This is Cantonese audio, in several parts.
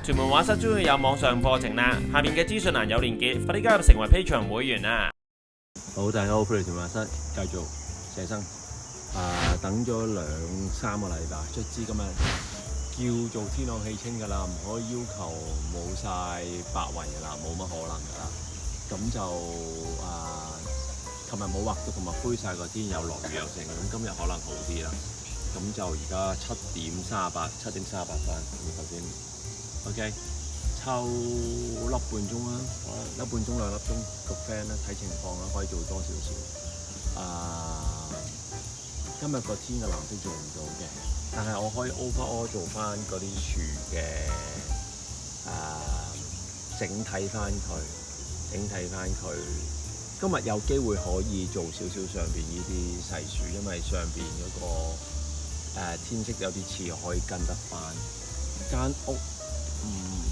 屯門畫室終於有網上課程啦，下面嘅資訊欄有連結，快啲加入成為 Patreon 會員啦！好，大家好，歡迎屯門畫室，繼續寫生。等咗2-3個禮拜，卒之今日叫做天朗氣清㗎啦，唔可以要求冇晒白雲㗎啦，冇乜可能㗎啦。咁就琴日冇畫到，同埋灰晒個天，又落雨又成，咁今日可能好啲啦。咁就而家7:38分，頭先 OK， 抽粒半鐘啦，可能1半鐘2粒鐘個 fan 啦，睇情況啦，可以做多少少。今日個天嘅藍色做唔到嘅，但係我可以 overall 做翻嗰啲樹嘅整體翻佢。今日有機會可以做少少上邊呢啲細樹，因為上邊嗰個天色有啲似可以跟得翻。間屋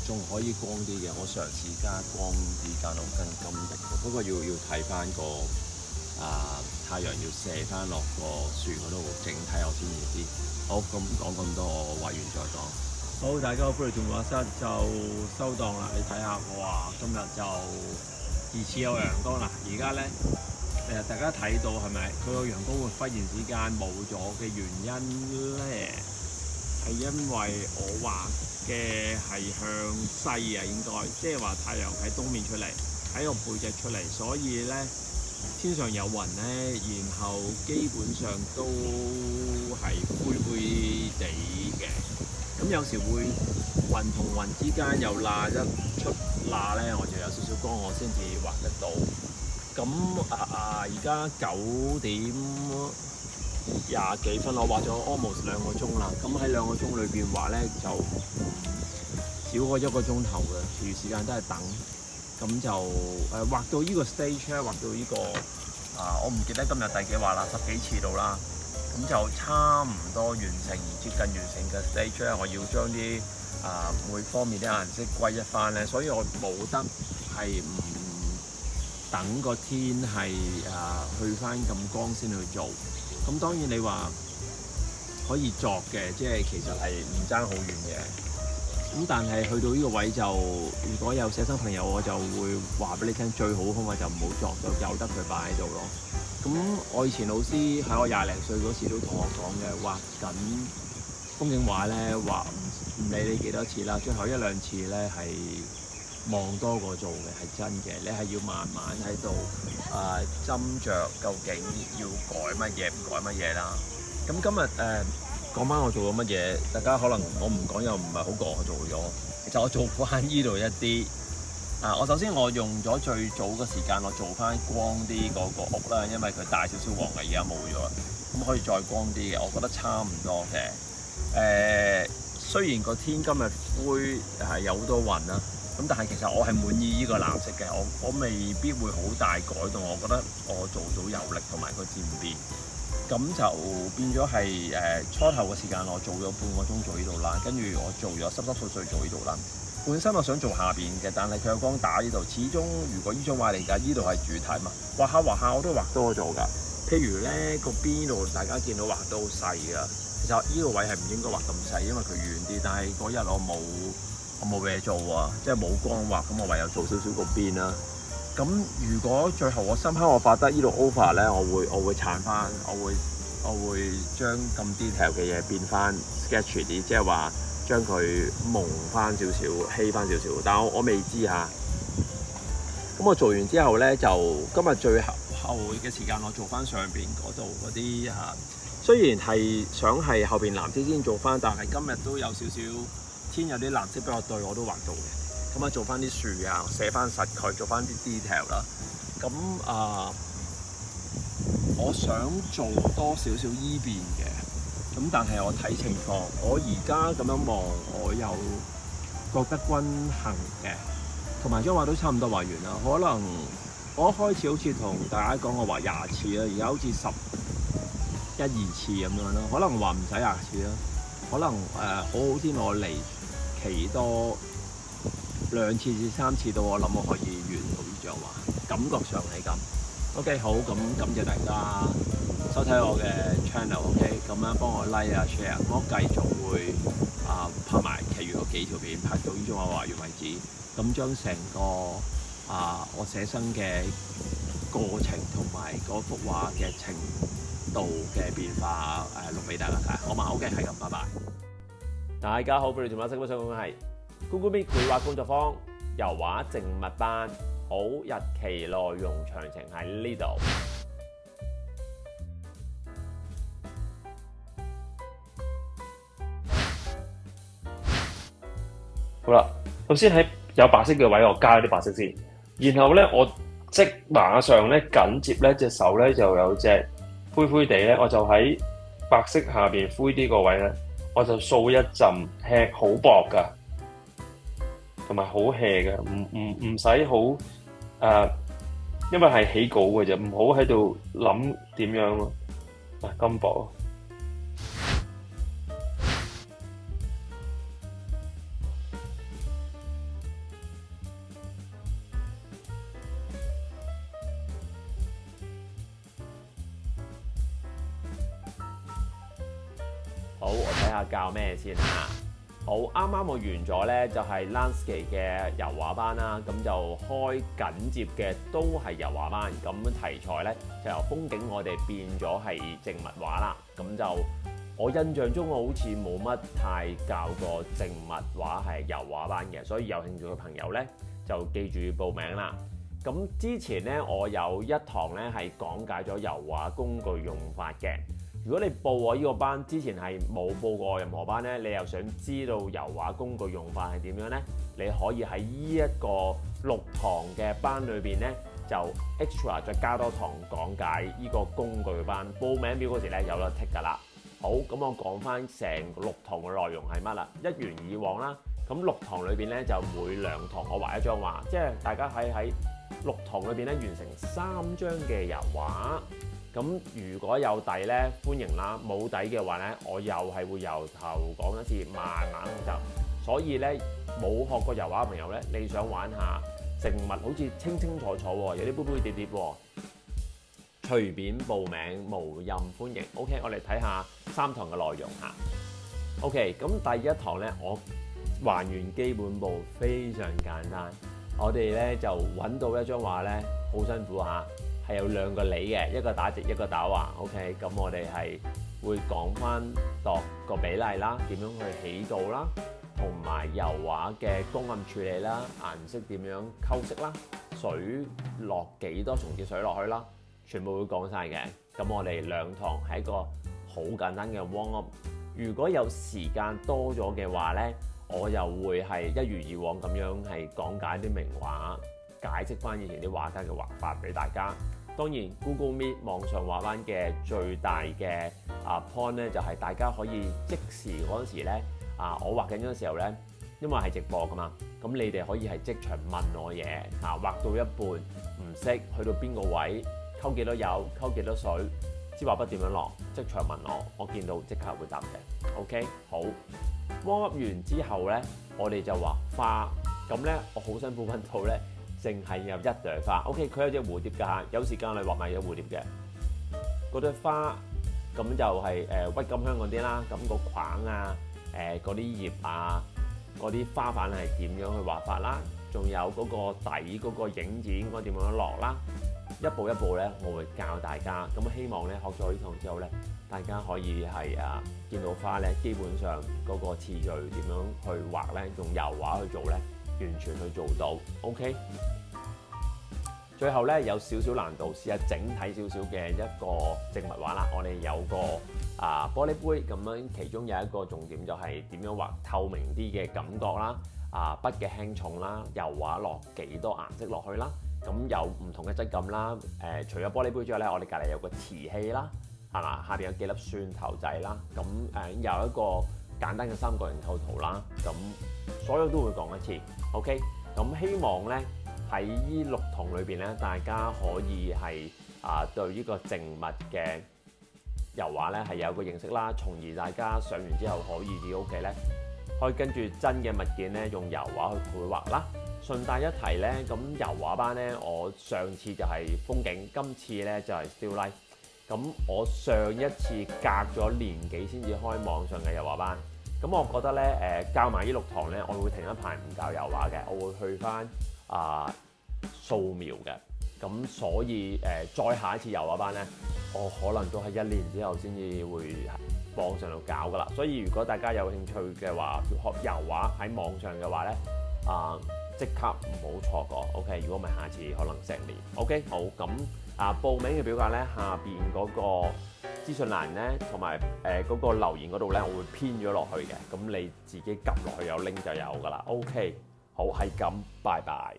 仲可以光啲嘅，我嘗試加光啲間屋更金的，不過要睇翻個太陽要射翻落個樹嗰度，整體我先知。好，咁講咁多，我畫完再講。好，大家好，歡迎屯門畫室就收檔啦。你睇下，哇，今日就疑似有陽光啦。而家咧大家睇到係咪佢個陽光會忽然之間冇咗嘅原因咧？係因為我畫嘅係向西啊，應該即係話太陽喺東面出嚟，喺個背脊出嚟，所以咧天上有雲咧，然後基本上都係灰灰地嘅。咁有時會雲同雲之間有罅，一出罅咧，我就有少少光，我先至畫得到。咁而家9點20幾分，我畫咗 almost 2個鐘啦。咁喺2個鐘裏邊畫咧，就少過1個鐘頭嘅，其餘時間都係等。咁就畫到呢個 stage 咧，畫到呢個我唔記得今日第幾畫啦，10幾次到啦。咁就差唔多完成，接近完成嘅 stage 咧，我要將啲每方面啲顏色歸一翻咧，所以我冇得係唔等個天係去翻咁光先去做。咁當然你話可以作嘅，即係其實係唔爭好遠嘅。咁但係去到呢個位就，如果有寫生朋友，我就會話俾你聽，最好方法就唔好作，就由得佢擺喺度咯。咁我以前老師喺我20零歲嗰時都同我講嘅，畫緊風景畫咧，畫唔理你幾多次啦，最後1-2次咧係望多過做嘅，係真嘅。你係要慢慢喺度斟酌究竟要改乜嘢，唔改乜嘢啦。咁今日講翻我做咗乜嘢，大家可能我唔講又唔係好覺我做咗。其實我做翻依度一啲我首先我用咗最早嘅時間，我做翻光啲嗰個屋啦，因為佢大少少黃嘅，而家冇咗啦。咁可以再光啲嘅，我覺得差唔多嘅。雖然個天今日灰係有好多雲啦，咁但係其實我係滿意呢個藍色嘅，我未必會好大改動。我覺得我做到有力同埋個漸變。咁就變咗係初頭嘅時間，我做咗半個鐘做呢度啦，跟住我做咗濕濕碎碎做呢度啦。本身我想做下邊嘅，但係佢有光打呢度。始終如果呢種畫嚟㗎，呢度係主體嘛，畫下我都畫多咗㗎。譬如咧個邊度大家見到畫得好細㗎，其實呢個位係唔應該畫咁細，因為佢遠啲。但係嗰日我冇嘢做啊，即係冇光畫，咁我唯有做少少個邊啦。咁如果最後我深刻我發得呢度 over 咧，我會鏟翻，我會將咁 detail 嘅嘢變翻 sketchy 啲，即係話將佢蒙翻少少，稀翻少少。但係我未知嚇。咁我做完之後咧，就今日最後嘅時間，我做翻上邊嗰度嗰啲雖然係想係後邊藍色先做翻，但係今日都有少少天有啲藍色比較對，我都畫到嘅。咁做翻啲樹寫翻實佢，做翻啲 detail 啦。咁我想做多少少依邊嘅，咁但係我睇情況。我而家咁樣望，我又覺得均衡嘅，同埋張畫都差唔多畫完啦。可能我一開始好似同大家講我畫20次啦，而家好似11-2次咁樣咯。可能話唔使20次啦，可能好天我嚟期多2次至3次到，我諗我可以完到呢張畫，感覺上係咁。OK， 好，咁感謝大家收睇我嘅 channel。OK， 咁樣幫我 like share，我繼續會拍埋其餘嗰幾幾條片拍到呢種畫還原為止，咁將成個我寫生嘅過程同埋嗰幅畫嘅程度嘅變化錄俾大家睇。好嘛，OK，係咁，拜拜。大家好，歡迎嚟到馬生想講係 Google Meet 繪畫工作坊油畫靜物班，好，日期內容詳情喺呢度。好啦，首先喺有白色嘅位，我加啲白色先，然後咧我即馬上咧緊接咧隻手咧就有隻灰灰地咧，我就喺白色下邊灰啲個位咧，我就掃一陣輕好薄噶，同埋好 hea 嘅，唔使好因為係起稿嘅啫，唔好喺度諗點樣咯，咁薄。好，我睇下教咩先嚇。好，啱啱我完咗咧，就係 landscape 嘅油畫班啦。咁就開緊接嘅都係油畫班。咁題材咧就由風景我哋變咗係靜物畫啦。咁就我印象中我好似冇乜太教過靜物畫係油畫班嘅，所以有興趣嘅朋友咧就記住報名啦。咁之前咧我有一堂咧係講解咗油畫工具用法嘅。如果你報我呢個班之前係冇報過任何班咧，你又想知道油畫工具用法係點樣咧？你可以喺呢一個6堂嘅班裏邊咧，就 extra 再加多堂講解呢個工具班。報名表嗰時咧有得剔㗎啦。好，咁我講翻成6堂嘅內容係乜啦？一如以往啦，咁6堂裏邊咧就每2堂我畫一張畫，即係大家喺6堂裏邊咧完成3張嘅油畫。咁如果有底咧，歡迎啦；冇底嘅話咧，我又係會由頭講一次，慢慢學習。所以咧，冇學過油畫嘅朋友咧，你想玩下靜物，好似清清楚楚喎，有啲杯杯碟碟喎，隨便報名，無任歡迎。OK， 我哋睇下3堂嘅內容嚇。OK， 咁第1堂咧，我還原基本步，非常簡單。我哋咧就揾到一張畫咧，好辛苦嚇。係有2個理嘅，一個打直，一個打橫。OK， 咁我哋係會講翻度個比例啦，點樣去起度啦，同埋油畫嘅光暗處理啦，顏色點樣溝色啦，水落幾多松子水落去啦，全部會講晒嘅。咁我哋2堂係一個好簡單嘅 warm up。如果有時間多咗嘅話咧，我又會係一如以往咁樣係講解啲名畫。解釋翻以前啲畫家嘅畫法俾大家。當然 Google Meet 網上畫班嘅最大嘅point 咧，就係大家可以即時嗰陣時咧我畫緊嗰陣時候咧，因為係直播噶嘛，咁你哋可以係即場問我嘢畫到一半唔識，去到邊個位，溝幾多油，溝幾多水，支畫筆點樣落，即場問我見到即刻會答嘅。OK， 好。warm up 完之後咧，我哋就畫花。咁咧，我好辛苦揾到咧。淨係有1朵花 ，OK， 佢有隻蝴蝶㗎，有時間你畫埋有蝴蝶嘅嗰朵花，咁就係鬱金香嗰啲啦，咁個框啊，嗰啲葉啊，嗰啲花瓣係點樣去畫法啦？仲有嗰個底嗰個影子應該點樣落啦？一步一步咧，我會教大家。咁希望咧學咗呢堂之後咧，大家可以係見到花咧，基本上嗰個次序點樣去畫咧，用油畫去做咧。完全去做到 ，OK。最後咧有少少難度，試下整體少少嘅一個靜物畫啦。我哋有個玻璃杯咁樣，其中有一個重點就係點樣畫透明啲嘅感覺啦。筆嘅輕重啦，油畫落幾多顏色落去啦。咁有唔同嘅質感啦。除咗玻璃杯之外咧，我哋隔離有個瓷器啦，係嘛？下邊有幾粒蒜頭仔啦。咁有一個簡單嘅3角形構圖啦。咁所有都會講一次。OK， 咁希望咧喺呢6堂裏邊咧，大家可以係對呢個靜物嘅油畫咧係有一個認識啦，從而大家上完之後可以自己屋企咧，可以跟住真嘅物件咧用油畫去繪畫啦。順帶一提咧，咁油畫班咧，我上次就係風景，今次咧就係 still life。咁我上一次隔咗年幾先至開網上嘅油畫班。咁我覺得咧教埋呢6堂咧，我會停一排唔教油畫嘅，我會去翻素描嘅。咁所以再下一次油畫班咧，我可能都係1年之後先至會網上度搞噶啦。所以如果大家有興趣嘅話，學油畫喺網上嘅話咧，即刻唔好錯過。OK， 如果唔係下次可能成年。OK， 好，咁報名嘅表格咧，下邊嗰個資訊欄咧，同埋嗰個留言嗰度咧，我會編咗落去嘅。咁你自己撳落去有 link 就有噶啦。OK， 好，係咁，拜拜。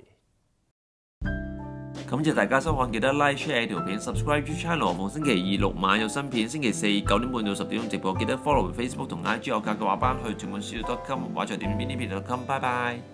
感謝大家收看，記得 like、share 條片 ，subscribe channel。逢星期2、6晚有新片，星期4 9點半到10點鐘直播。記得 follow Facebook 同 IG 我教嘅畫班去全本書.com，畫在點邊呢邊.com。拜拜。